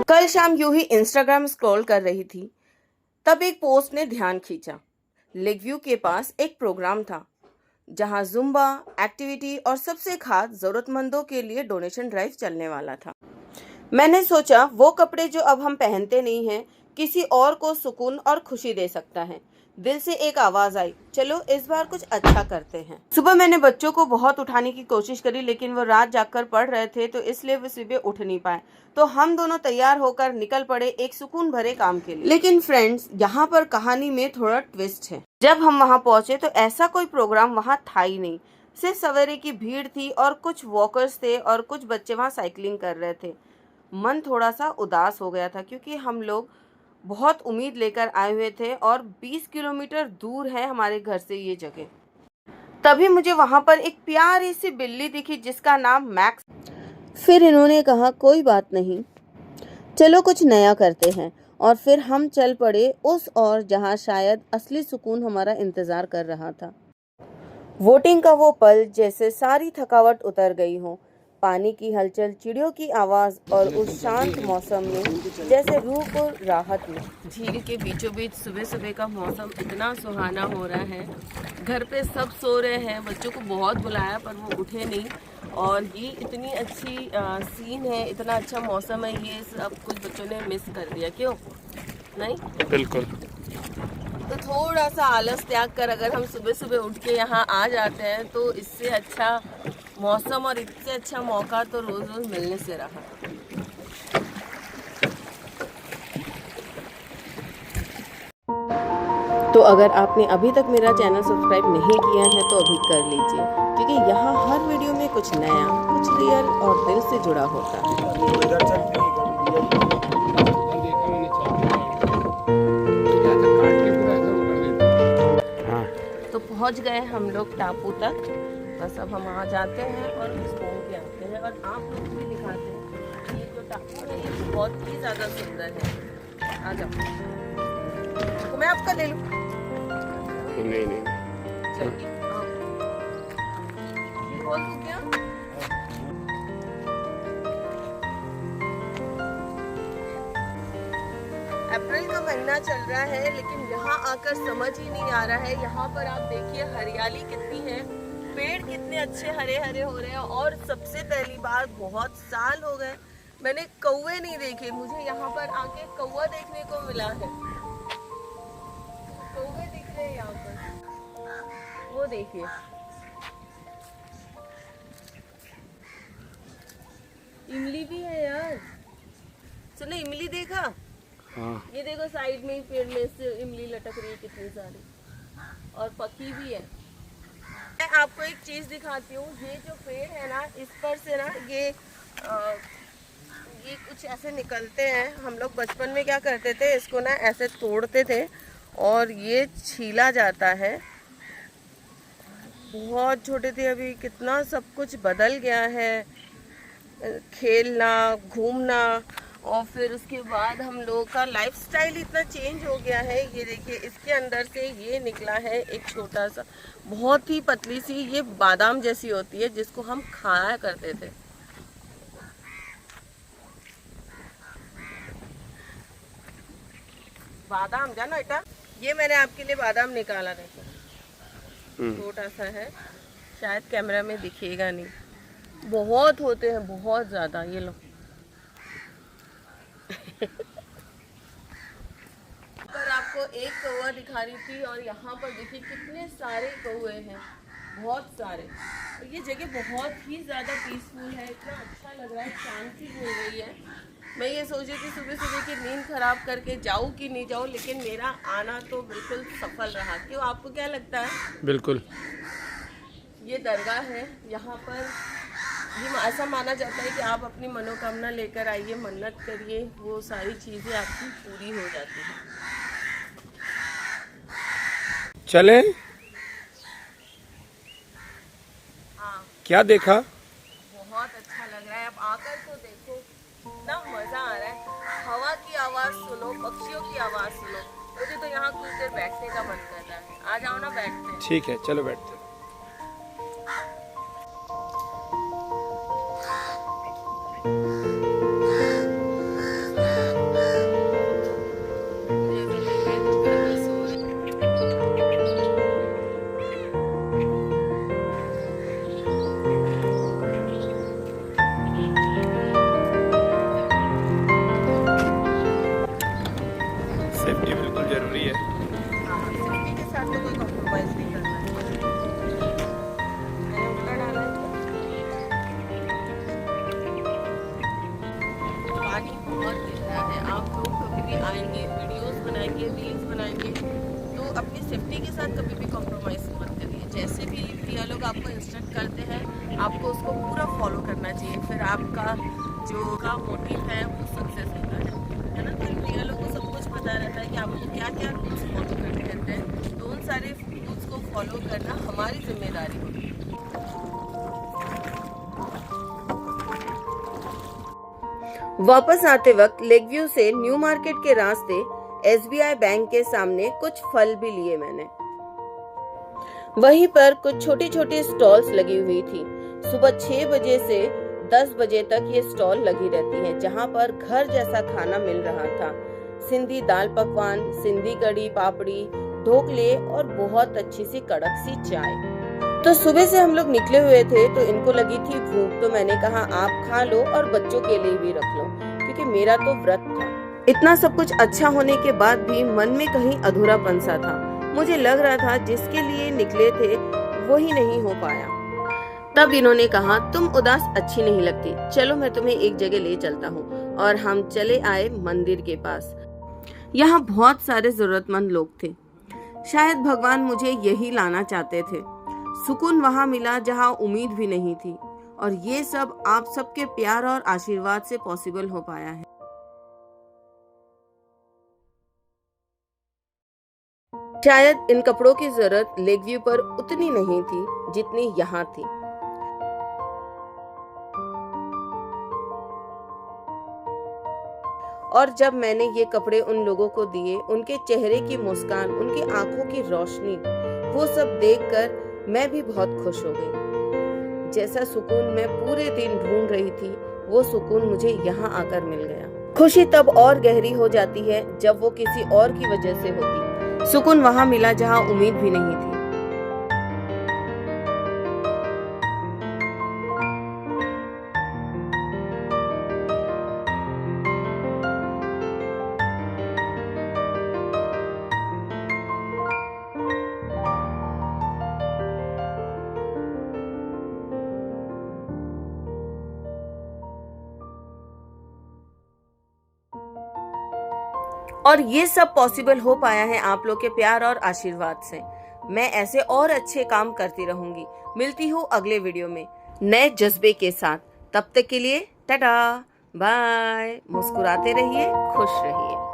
कल शाम यूं ही इंस्टाग्राम स्क्रॉल कर रही थी, तब एक पोस्ट ने ध्यान खींचा। लेक व्यू के पास एक प्रोग्राम था जहां जुम्बा एक्टिविटी और सबसे खास जरूरतमंदों के लिए डोनेशन ड्राइव चलने वाला था। मैंने सोचा वो कपड़े जो अब हम पहनते नहीं हैं किसी और को सुकून और खुशी दे सकता है। दिल से एक आवाज आई, चलो इस बार कुछ अच्छा करते हैं। सुबह मैंने बच्चों को बहुत उठाने की कोशिश करी, लेकिन वो रात जागकर पढ़ रहे थे तो इसलिए वो सुबह उठ नहीं पाए। तो हम दोनों तैयार होकर निकल पड़े एक सुकून भरे काम के लिए। लेकिन फ्रेंड्स, यहाँ पर कहानी में थोड़ा ट्विस्ट है। जब हम वहाँ पहुंचे तो ऐसा कोई प्रोग्राम वहाँ था ही नहीं। सिर्फ सवेरे की भीड़ थी और कुछ वॉकर्स थे और कुछ बच्चे वहाँ साइकिलिंग कर रहे थे। मन थोड़ा सा उदास हो गया था क्योंकि हम लोग बहुत उम्मीद लेकर आए हुए थे और 20 किलोमीटर दूर है हमारे घर से ये जगह। तभी मुझे वहाँ पर एक प्यारी सी बिल्ली दिखी जिसका नाम मैक्स। फिर इन्होंने कहा कोई बात नहीं, चलो कुछ नया करते हैं। और फिर हम चल पड़े उस ओर जहाँ शायद असली सुकून हमारा इंतज़ार कर रहा था। वोटिंग का वो पल जैसे सारी थकावट उतर गई हो। पानी की हलचल, चिड़ियों की आवाज़ और उस शांत मौसम में जैसे रूह को राहत मिली। झील के बीचों बीच सुबह सुबह का मौसम इतना सुहाना हो रहा है। घर पे सब सो रहे हैं, बच्चों को बहुत बुलाया पर वो उठे नहीं। और ये इतनी अच्छी सीन है, इतना अच्छा मौसम है, ये सब कुछ बच्चों ने मिस कर दिया। क्यों नहीं? बिल्कुल। तो थोड़ा सा आलस त्याग कर अगर हम सुबह सुबह उठ के यहाँ आ जाते हैं तो इससे अच्छा मौसम और इससे अच्छा मौका तो रोज रोज मिलने से रहा। तो अगर आपने अभी तक मेरा चैनल सब्सक्राइब नहीं किया है तो अभी कर लीजिए, क्योंकि यहाँ हर वीडियो में कुछ नया, कुछ रियल और दिल से जुड़ा होता है। तो पहुंच गए हम लोग टापू तक। बस अब हम आ जाते हैं और घूम के आते हैं और आप लोग भी दिखाते हैं। ये जो टापू है ये बहुत ही ज़्यादा सुंदर है। आ जाओ, तो मैं आपका ले लूँ? नहीं चलिए, ये बोल दूँ क्या? अप्रैल का महीना चल रहा है लेकिन यहाँ आकर समझ ही नहीं आ रहा है। यहाँ पर आप देखिए हरियाली कितनी है, पेड़ कितने अच्छे हरे हरे हो रहे हैं। और सबसे पहली बार बहुत साल हो गए मैंने कौवे नहीं देखे। मुझे यहाँ पर आके कौवा देखने को मिला है। कौवे दिख रहे हैं यहाँ पर, वो देखिए। इमली भी है यार, सुनो इमली देखा? हाँ। ये देखो साइड में ही पेड़ में से इमली लटक रही है कितनी सारी, और पकी भी है। मैं आपको एक चीज दिखाती हूँ। ये जो पेड़ है ना, इस पर से ना ये कुछ ऐसे निकलते हैं। हम लोग बचपन में क्या करते थे, इसको ना ऐसे तोड़ते थे और ये छीला जाता है। बहुत छोटे थे अभी, कितना सब कुछ बदल गया है। खेलना, घूमना, और फिर उसके बाद हम लोगों का लाइफस्टाइल इतना चेंज हो गया है। ये देखिए, इसके अंदर से ये निकला है एक छोटा सा, बहुत ही पतली सी, ये बादाम जैसी होती है जिसको हम खाया करते थे। बादाम जानो बेटा, ये मैंने आपके लिए बादाम निकाला। देखो छोटा सा है, शायद कैमरा में दिखेगा नहीं। बहुत होते हैं, बहुत ज्यादा। ये लो पर आपको एक कौवा दिखा रही थी और यहाँ पर देखिए कितने सारे कौवे हैं, बहुत सारे। और ये जगह बहुत ही ज़्यादा पीसफुल है, इतना अच्छा लग रहा है, शांति हो गई है। मैं ये सोच रही थी सुबह सुबह की नींद खराब करके जाऊँ कि नहीं जाऊँ, लेकिन मेरा आना तो बिल्कुल सफल रहा। क्यों, आपको क्या लगता है? बिल्कुल। ये दरगाह है, यहाँ पर ये ऐसा माना जाता है कि आप अपनी मनोकामना लेकर आइए, मन्नत करिए, वो सारी चीज़ें आपकी पूरी हो जाती हैं। चले? हाँ, क्या देखा? बहुत अच्छा लग रहा है। अब आकर तो देखो, कितना मज़ा आ रहा है। हवा की आवाज़ सुनो, पक्षियों की आवाज़ सुनो। मुझे तो यहाँ कुछ देर बैठने का मन कर रहा है। आ जाओ ना, बैठते हैं। ठीक है, चलो बैठते हैं। जैसे भी भैया लोग आपको इंस्ट्रक्ट करते हैं आपको उसको पूरा फॉलो करना चाहिए, फिर आपका जो का मोटिव है वो सक्सेस होता है ना। तो भैया लोग को सब कुछ पता रहता है कि आपको क्या क्या रूल्स फॉलो करने रहते हैं, तो उन सारे रूल्स को फॉलो करना हमारी जिम्मेदारी होती है। वापस आते वक्त लेक व्यू से न्यू मार्केट के रास्ते SBI बैंक के सामने कुछ फल भी लिए मैंने। वहीं पर कुछ छोटी छोटी स्टॉल्स लगी हुई थी। सुबह 6 बजे से 10 बजे तक ये स्टॉल लगी रहती है, जहां पर घर जैसा खाना मिल रहा था। सिंधी दाल पकवान, सिंधी कड़ी पापड़ी, ढोकले और बहुत अच्छी सी कड़क सी चाय। तो सुबह से हम लोग निकले हुए थे तो इनको लगी थी भूख, तो मैंने कहा आप खा लो और बच्चों के लिए भी रख लो, क्योंकि मेरा तो व्रत था। इतना सब कुछ अच्छा होने के बाद भी मन में कहीं अधूरापन सा था। मुझे लग रहा था जिसके लिए निकले थे वही नहीं हो पाया। तब इन्होंने कहा तुम उदास अच्छी नहीं लगती, चलो मैं तुम्हें एक जगह ले चलता हूँ। और हम चले आए मंदिर के पास। यहाँ बहुत सारे जरूरतमंद लोग थे। शायद भगवान मुझे यही लाना चाहते थे। सुकून वहाँ मिला जहाँ उम्मीद भी नहीं थी, और ये सब आप सबके प्यार और आशीर्वाद से पॉसिबल हो पाया है। शायद इन कपड़ों की जरूरत लेक व्यू पर उतनी नहीं थी जितनी यहाँ थी। और जब मैंने ये कपड़े उन लोगों को दिए, उनके चेहरे की मुस्कान, उनकी आंखों की रोशनी, वो सब देखकर मैं भी बहुत खुश हो गई। जैसा सुकून मैं पूरे दिन ढूंढ रही थी, वो सुकून मुझे यहाँ आकर मिल गया। खुशी तब और गहरी हो जाती है जब वो किसी और की वजह से होती। सुकून वहाँ मिला जहाँ उम्मीद भी नहीं थी। और ये सब पॉसिबल हो पाया है आप लोग के प्यार और आशीर्वाद से। मैं ऐसे और अच्छे काम करती रहूंगी। मिलती हूँ अगले वीडियो में नए जज्बे के साथ। तब तक के लिए टाटा बाय। मुस्कुराते रहिए, खुश रहिए।